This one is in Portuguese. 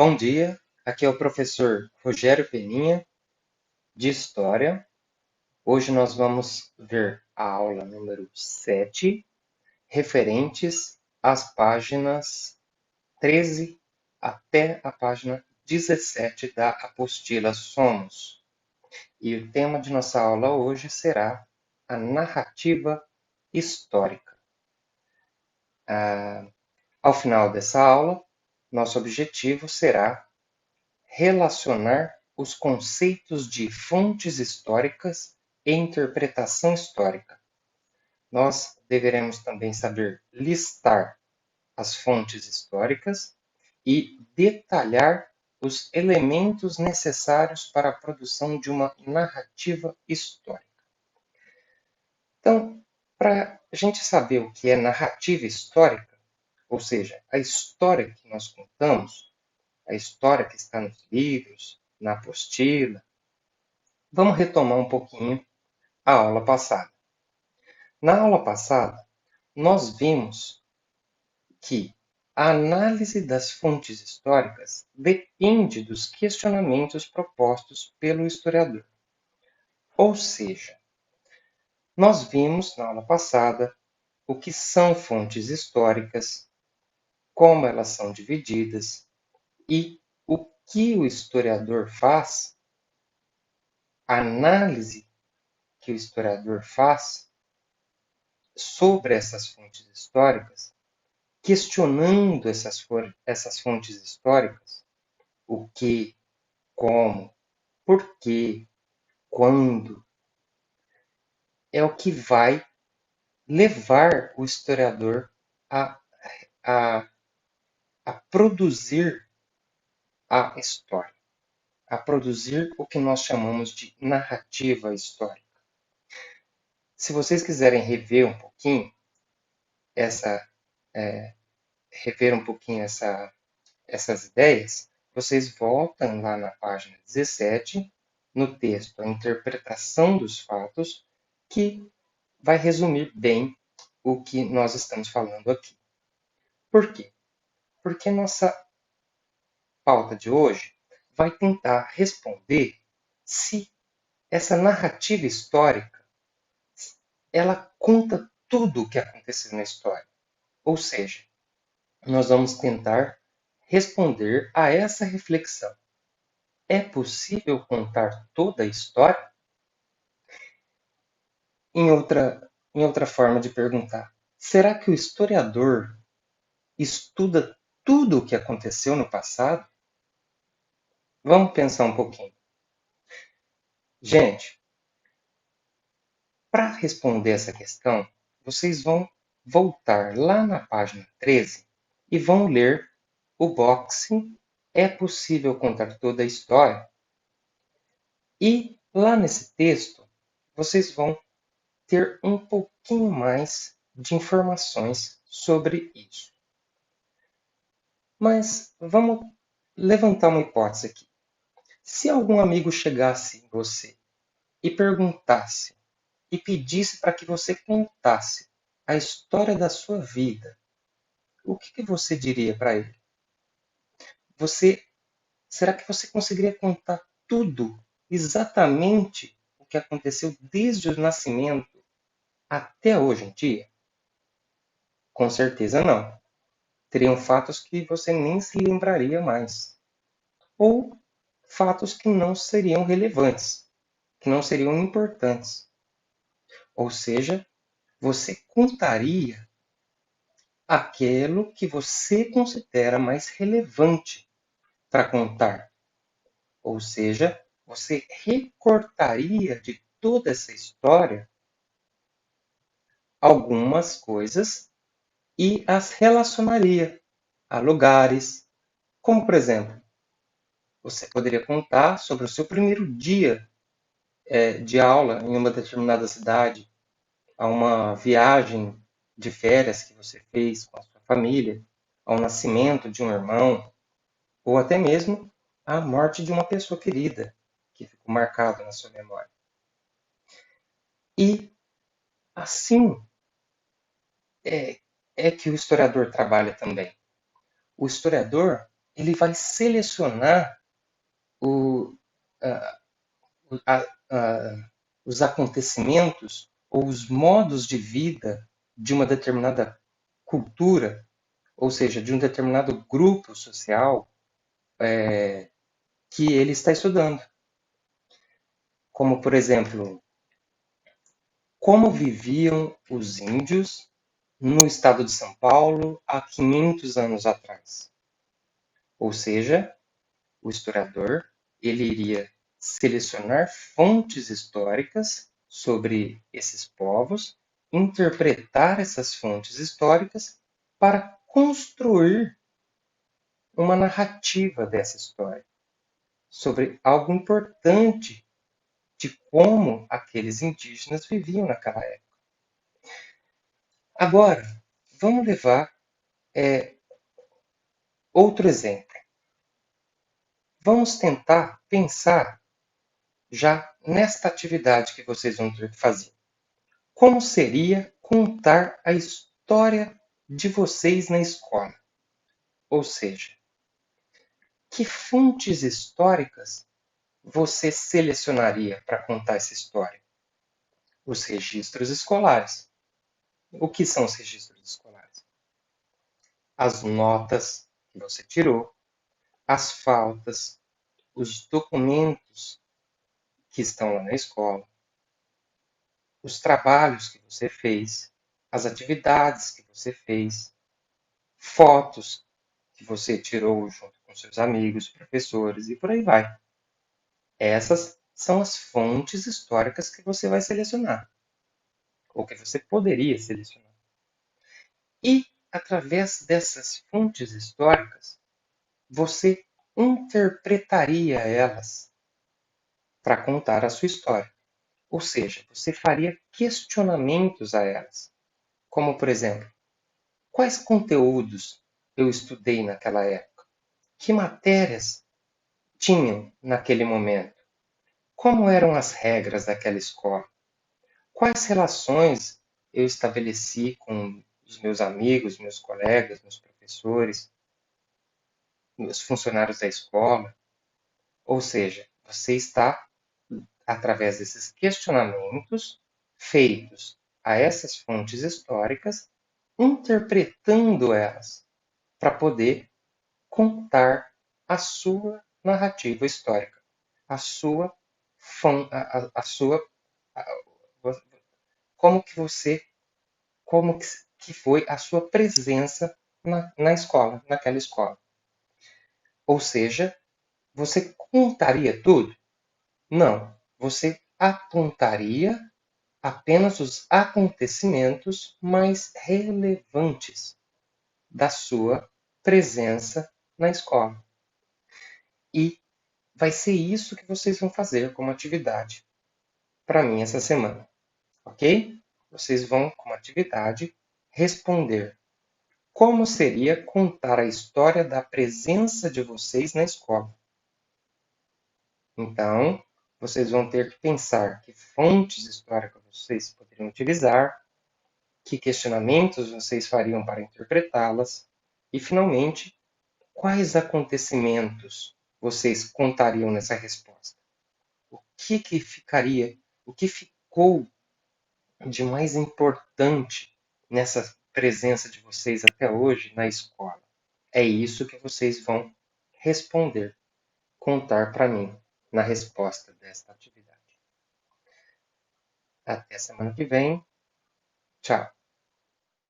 Bom dia, aqui é o professor Rogério Peninha, de História. Hoje nós vamos ver a aula número 7, referentes às páginas 13 até a página 17 da apostila Somos. E o tema de nossa aula hoje será a narrativa histórica. Ao final dessa aula, nosso objetivo será relacionar os conceitos de fontes históricas e interpretação histórica. Nós deveremos também saber listar as fontes históricas e detalhar os elementos necessários para a produção de uma narrativa histórica. Então, para a gente saber o que é narrativa histórica, ou seja, a história que nós contamos, a história que está nos livros, na apostila, vamos retomar um pouquinho a aula passada. Na aula passada, nós vimos que a análise das fontes históricas depende dos questionamentos propostos pelo historiador. Ou seja, nós vimos na aula passada o que são fontes históricas, como elas são divididas e o que o historiador faz, a análise que o historiador faz sobre essas fontes históricas, questionando essas fontes históricas, o que, como, por quê, quando, é o que vai levar o historiador a, a, a produzir a história, a produzir o que nós chamamos de narrativa histórica. Se vocês quiserem rever um pouquinho essa essas ideias, vocês voltam lá na página 17, no texto A Interpretação dos Fatos, que vai resumir bem o que nós estamos falando aqui. Por quê? Porque nossa pauta de hoje vai tentar responder se essa narrativa histórica ela conta tudo o que aconteceu na história. Ou seja, nós vamos tentar responder a essa reflexão. É possível contar toda a história? Em outra forma de perguntar, será que o historiador estuda tudo o que aconteceu no passado? Vamos pensar um pouquinho. Gente, para responder essa questão, vocês vão voltar lá na página 13 e vão ler o boxe É possível contar toda a história? E lá nesse texto, vocês vão ter um pouquinho mais de informações sobre isso. Mas vamos levantar uma hipótese aqui. Se algum amigo chegasse em você e perguntasse e pedisse para que você contasse a história da sua vida, o que você diria para ele? Será que você conseguiria contar tudo, exatamente o que aconteceu desde o nascimento até hoje em dia? Com certeza não. Teriam fatos que você nem se lembraria mais. Ou fatos que não seriam relevantes, que não seriam importantes. Ou seja, você contaria aquilo que você considera mais relevante para contar. Ou seja, você recortaria de toda essa história algumas coisas e as relacionaria a lugares, como por exemplo, você poderia contar sobre o seu primeiro dia de aula em uma determinada cidade, a uma viagem de férias que você fez com a sua família, ao nascimento de um irmão, ou até mesmo à morte de uma pessoa querida que ficou marcada na sua memória. E assim é que o historiador trabalha também. O historiador ele vai selecionar o, a- a- os acontecimentos ou os modos de vida de uma determinada cultura, ou seja, de um determinado grupo social que ele está estudando. Como, por exemplo, como viviam os índios no estado de São Paulo há 500 anos atrás. Ou seja, o historiador ele iria selecionar fontes históricas sobre esses povos, interpretar essas fontes históricas para construir uma narrativa dessa história sobre algo importante de como aqueles indígenas viviam naquela época. Agora, vamos levar outro exemplo. Vamos tentar pensar já nesta atividade que vocês vão ter que fazer. Como seria contar a história de vocês na escola? Ou seja, que fontes históricas você selecionaria para contar essa história? Os registros escolares. O que são os registros escolares? As notas que você tirou, as faltas, os documentos que estão lá na escola, os trabalhos que você fez, as atividades que você fez, fotos que você tirou junto com seus amigos, professores e por aí vai. Essas são as fontes históricas que você vai selecionar, ou que você poderia selecionar. E, através dessas fontes históricas, você interpretaria elas para contar a sua história. Ou seja, você faria questionamentos a elas. Como, por exemplo, quais conteúdos eu estudei naquela época? Que matérias tinham naquele momento? Como eram as regras daquela escola? Quais relações eu estabeleci com os meus amigos, meus colegas, meus professores, os funcionários da escola? Ou seja, você está, através desses questionamentos feitos a essas fontes históricas, interpretando elas para poder contar a sua narrativa histórica, a sua, a sua, a, como que você, como que foi a sua presença na escola, naquela escola. Ou seja, você contaria tudo? Não, você apontaria apenas os acontecimentos mais relevantes da sua presença na escola. E vai ser isso que vocês vão fazer como atividade para mim essa semana, ok? Vocês vão, como atividade, responder como seria contar a história da presença de vocês na escola. Então, vocês vão ter que pensar que fontes históricas vocês poderiam utilizar, que questionamentos vocês fariam para interpretá-las e, finalmente, quais acontecimentos vocês contariam nessa resposta. O que ficaria, o que ficou de mais importante nessa presença de vocês até hoje na escola? É isso que vocês vão responder, contar para mim na resposta desta atividade. Até semana que vem. Tchau.